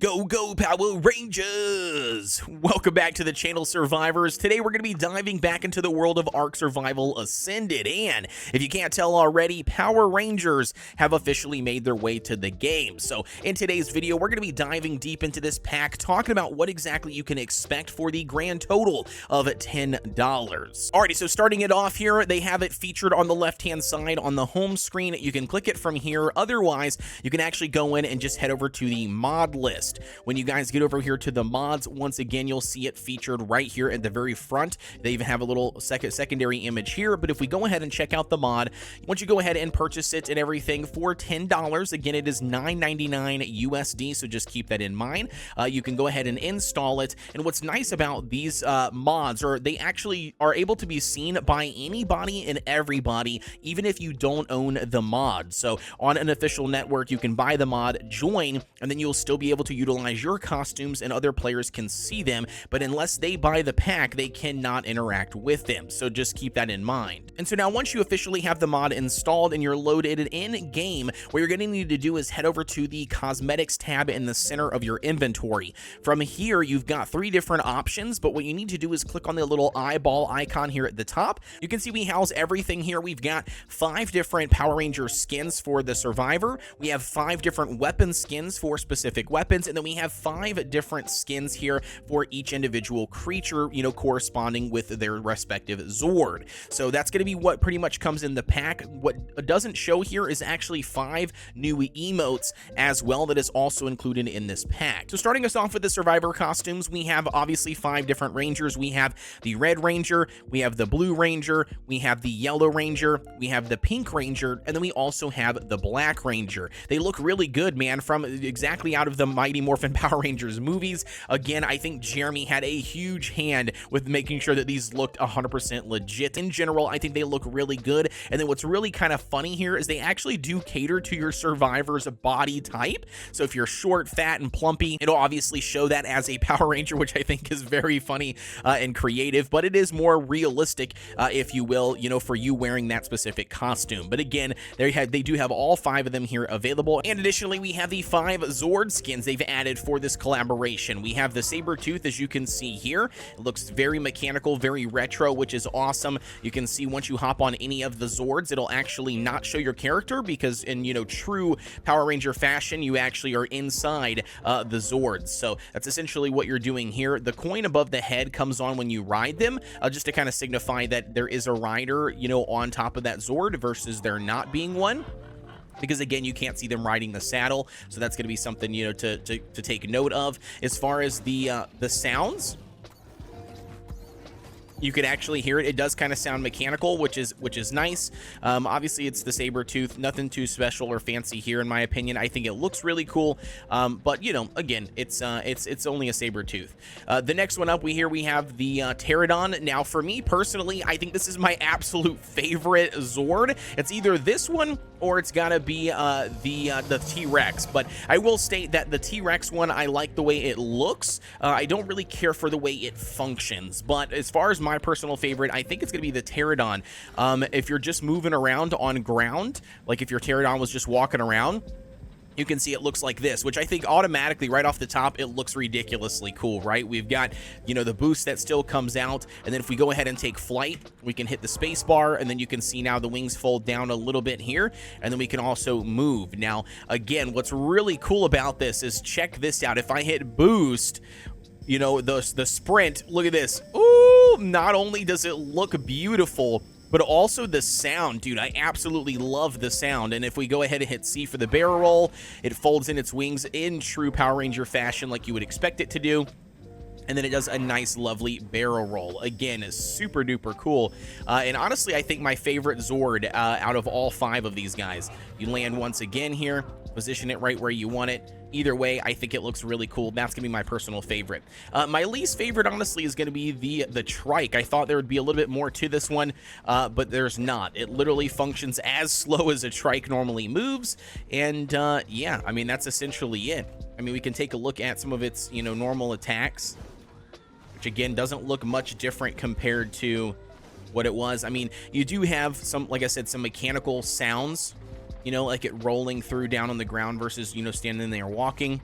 Go, go, Power Rangers! Welcome back to the channel, survivors. Today we're going to be diving back into the world of Ark Survival Ascended, and if you can't tell already, Power Rangers have officially made their way to the game. So in today's video, we're going to be diving deep into this pack, talking about what exactly you can expect for the grand total of $10. Alrighty, so starting it off here, they have it featured on the left-hand side on the home screen. You can click it from here. Otherwise, you can actually go in and just head over to the mod list. When you guys get over here to the mods, once again, you'll see it featured right here at the very front. They even have a little secondary image here, but if we go ahead and check out the mod, once you go ahead and purchase it and everything for $10, again, it is $9.99 USD, so just keep that in mind. You can go ahead and install it, and what's nice about these mods are they actually are able to be seen by anybody and everybody, even if you don't own the mod. So on an official network, you can buy the mod, join, and then you'll still be able to utilize your costumes and other players can see them, but unless they buy the pack, they cannot interact with them. So just keep that in mind. And so now once you officially have the mod installed and you're loaded in game, what you're going to need to do is head over to the cosmetics tab in the center of your inventory. From here, you've got 3 different options, but what you need to do is click on the little eyeball icon here at the top. You can see we house everything here. We've got 5 different Power Ranger skins for the survivor. We have 5 different weapon skins for specific weapons, and then we have 5 different skins here for each individual creature, you know, corresponding with their respective Zord. So that's going to be what pretty much comes in the pack. What doesn't show here is actually 5 new emotes as well that is also included in this pack. So starting us off with the survivor costumes, we have obviously 5 different Rangers. We have the Red Ranger, we have the Blue Ranger, we have the Yellow Ranger, we have the Pink Ranger, and then we also have the Black Ranger. They look really good, man, from exactly out of the Mighty Morphin Power Rangers movies. Again, I think Jeremy had a huge hand with making sure that these looked 100% legit. In general, I think they look really good. And then what's really kind of funny here is they actually do cater to your survivor's body type. So if you're short, fat, and plumpy, it'll obviously show that as a Power Ranger, which I think is very funny and creative, but it is more realistic, if you will, you know, for you wearing that specific costume. But again, they do have all 5 of them here available. And additionally, we have the 5 Zord skins they've added for this collaboration. We have the Sabretooth, as you can see here. It looks very mechanical, very retro, which is awesome. You can see once you hop on any of the Zords, it'll actually not show your character because in, you know, true Power Ranger fashion, you actually are inside the Zords. So that's essentially what you're doing here. The coin above the head comes on when you ride them, just to kind of signify that there is a rider, you know, on top of that Zord versus there not being one. Because again, you can't see them riding the saddle, so that's going to be something, you know, to take note of. As far as the sounds, you can actually hear it. It does kind of sound mechanical, which is nice. Obviously, it's the Sabretooth. Nothing too special or fancy here, in my opinion. I think it looks really cool, but you know, again, it's only a Sabretooth. The next one up, we have the Pterodon. Now, for me personally, I think this is my absolute favorite Zord. It's either this one or it's gotta be the T-Rex. But I will state that the T-Rex one, I like the way it looks. I don't really care for the way it functions. But as far as my personal favorite, I think it's gonna be the Pterodon. If you're just moving around on ground, like if your Pterodon was just walking around, you can see it looks like this, which I think automatically right off the top, it looks ridiculously cool, right? We've got, you know, the boost that still comes out, and then if we go ahead and take flight, we can hit the space bar, and then you can see now the wings fold down a little bit here, and then we can also move. Now, again, what's really cool about this is check this out. If I hit boost, you know, the sprint, look at this. Ooh, not only does it look beautiful, but also the sound, dude. I absolutely love the sound. And if we go ahead and hit C for the barrel roll, it folds in its wings in true Power Ranger fashion like you would expect it to do. And then it does a nice, lovely barrel roll. Again, is super duper cool. And honestly, I think my favorite Zord out of all 5 of these guys. You land once again here, position it right where you want it. Either way, I think it looks really cool. That's gonna be my personal favorite. My least favorite, honestly, is gonna be the trike. I thought there would be a little bit more to this one, but there's not. It literally functions as slow as a trike normally moves, and yeah, I mean, that's essentially it. I mean, we can take a look at some of its, you know, normal attacks, which again doesn't look much different compared to what it was. I mean, you do have some, like I said, some mechanical sounds, you know, like it rolling through down on the ground versus, you know, standing there walking.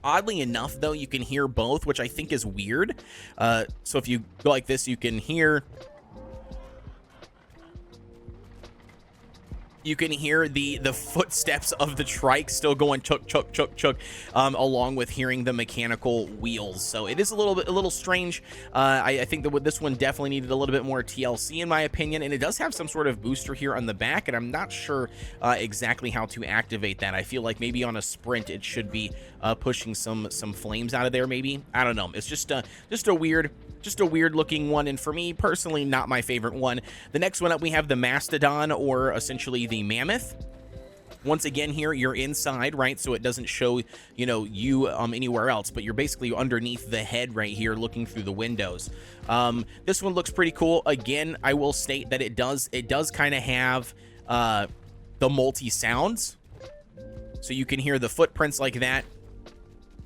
Oddly enough, though, you can hear both, which I think is weird. So if you go like this, you can hear the footsteps of the trike still going chuk chuk chuk chuk, along with hearing the mechanical wheels. So it is a little strange. I think that this one definitely needed a little bit more TLC in my opinion, and it does have some sort of booster here on the back, and I'm not sure exactly how to activate that. I feel like maybe on a sprint it should be pushing some flames out of there. Maybe, I don't know. It's just a weird looking one, and for me personally, not my favorite one. The next one up, we have the Mastodon, or essentially the Mammoth. Once again, here you're inside, right? So it doesn't show, you anywhere else, but you're basically underneath the head right here, looking through the windows. This one looks pretty cool. Again, I will state that it does kind of have the multi sounds, so you can hear the footprints like that.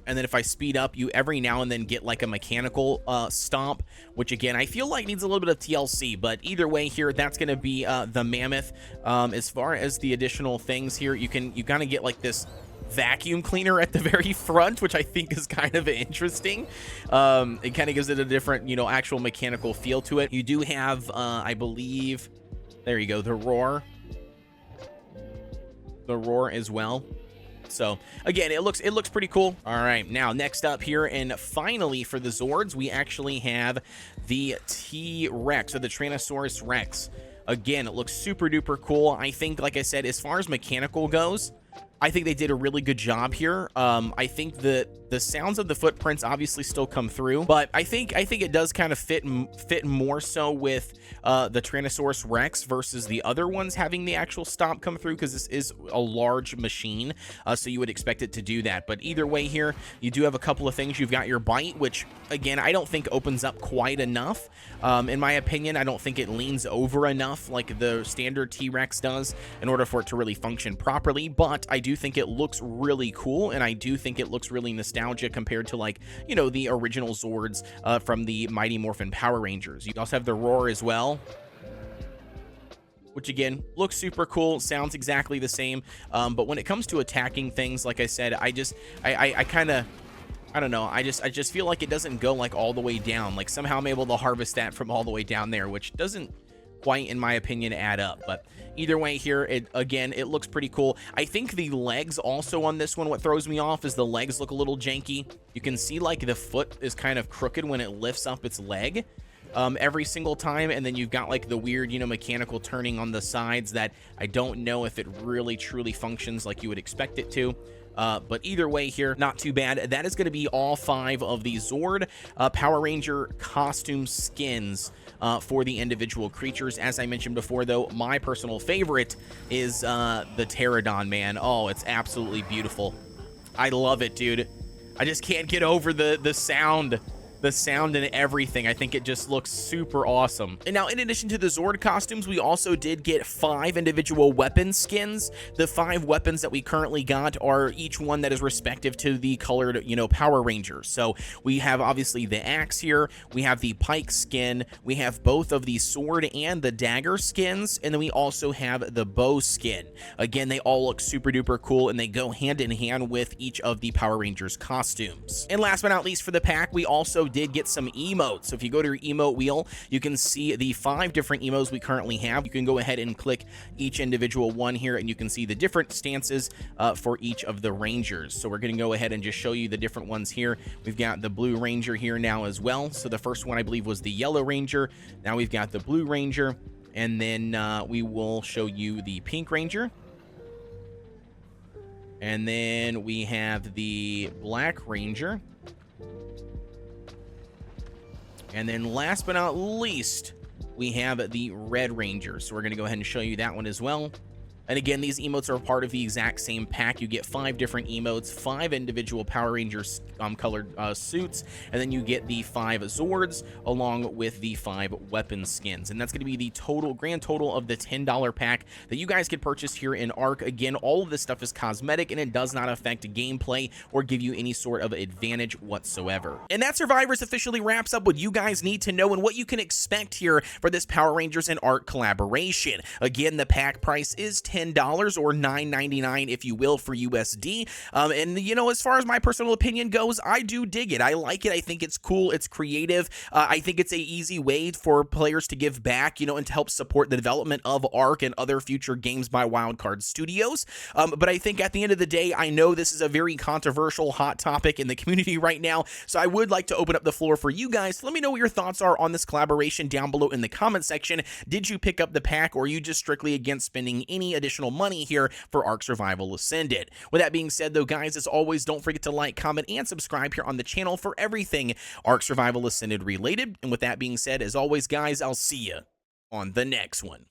And then if I speed up, you every now and then get like a mechanical stomp, which again, I feel like needs a little bit of TLC, but either way here, that's going to be the Mammoth. As far as the additional things here, you kind of get like this vacuum cleaner at the very front, which I think is kind of interesting. It kind of gives it a different, actual mechanical feel to it. You do have, I believe, there you go, the roar as well. So again, it looks pretty cool. All right, now next up here, and finally for the Zords, we actually have the T-Rex, or the Tyrannosaurus Rex. Again, it looks super duper cool. I think, like I said, as far as mechanical goes, I think they did a really good job here. I think the sounds of the footprints obviously still come through, but I think it does kind of fit more so with the Tyrannosaurus Rex versus the other ones having the actual stomp come through, because this is a large machine, so you would expect it to do that. But either way here, you do have a couple of things. You've got your bite, which again, I don't think opens up quite enough. In my opinion, I don't think it leans over enough like the standard T-Rex does in order for it to really function properly, but I do think it looks really cool, and I do think it looks really nostalgic compared to, like, the original Zords from the Mighty Morphin Power Rangers. You also have the roar as well, which again looks super cool, sounds exactly the same, but when it comes to attacking things, like I said, I don't know, I just feel like it doesn't go like all the way down. Like somehow I'm able to harvest that from all the way down there, which doesn't quite, in my opinion, add up. But either way here, it looks pretty cool. I think the legs also on this one, what throws me off is the legs look a little janky. You can see like the foot is kind of crooked when it lifts up its leg every single time, and then you've got like the weird, mechanical turning on the sides that I don't know if it really truly functions like you would expect it to. But either way here, not too bad. That is going to be all 5 of the Zord Power Ranger costume skins for the individual creatures. As I mentioned before, though, my personal favorite is the Pterodon, man. Oh, it's absolutely beautiful. I love it, dude. I just can't get over the sound. The sound and everything. I think it just looks super awesome. And now, in addition to the Zord costumes, we also did get 5 individual weapon skins. The 5 weapons that we currently got are each one that is respective to the colored, Power Rangers. So we have obviously the axe here, we have the pike skin, we have both of the sword and the dagger skins, and then we also have the bow skin. Again, they all look super duper cool, and they go hand in hand with each of the Power Rangers costumes. And last but not least for the pack, we also did get some emotes. So if you go to your emote wheel, you can see the 5 different emotes we currently have. You can go ahead and click each individual one here, and you can see the different stances for each of the Rangers. So we're going to go ahead and just show you the different ones here. We've got the Blue Ranger here now as well. So the first one, I believe, was the Yellow Ranger. Now we've got the Blue Ranger, and then we will show you the Pink Ranger. And then we have the Black Ranger. And then last but not least, we have the Red Ranger. So we're going to go ahead and show you that one as well. And again, these emotes are part of the exact same pack. You get 5 different emotes, 5 individual Power Rangers colored suits, and then you get the 5 Zords along with the 5 weapon skins. And that's going to be the grand total of the $10 pack that you guys can purchase here in Ark. Again, all of this stuff is cosmetic, and it does not affect gameplay or give you any sort of advantage whatsoever. And that, Survivors, officially wraps up what you guys need to know and what you can expect here for this Power Rangers and Ark collaboration. Again, the pack price is $10 or $9.99, if you will, for USD. And, you know, as far as my personal opinion goes, I do dig it. I like it. I think it's cool. It's creative. I think it's a easy way for players to give back, you know, and to help support the development of Ark and other future games by Wildcard Studios. But I think at the end of the day, I know this is a very controversial, hot topic in the community right now, so I would like to open up the floor for you guys. Let me know what your thoughts are on this collaboration down below in the comment section. Did you pick up the pack, or are you just strictly against spending any additional money here for Ark Survival Ascended? With that being said, though, guys, as always, don't forget to like, comment, and subscribe here on the channel for everything Ark Survival Ascended related. And with that being said, as always, guys, I'll see you on the next one.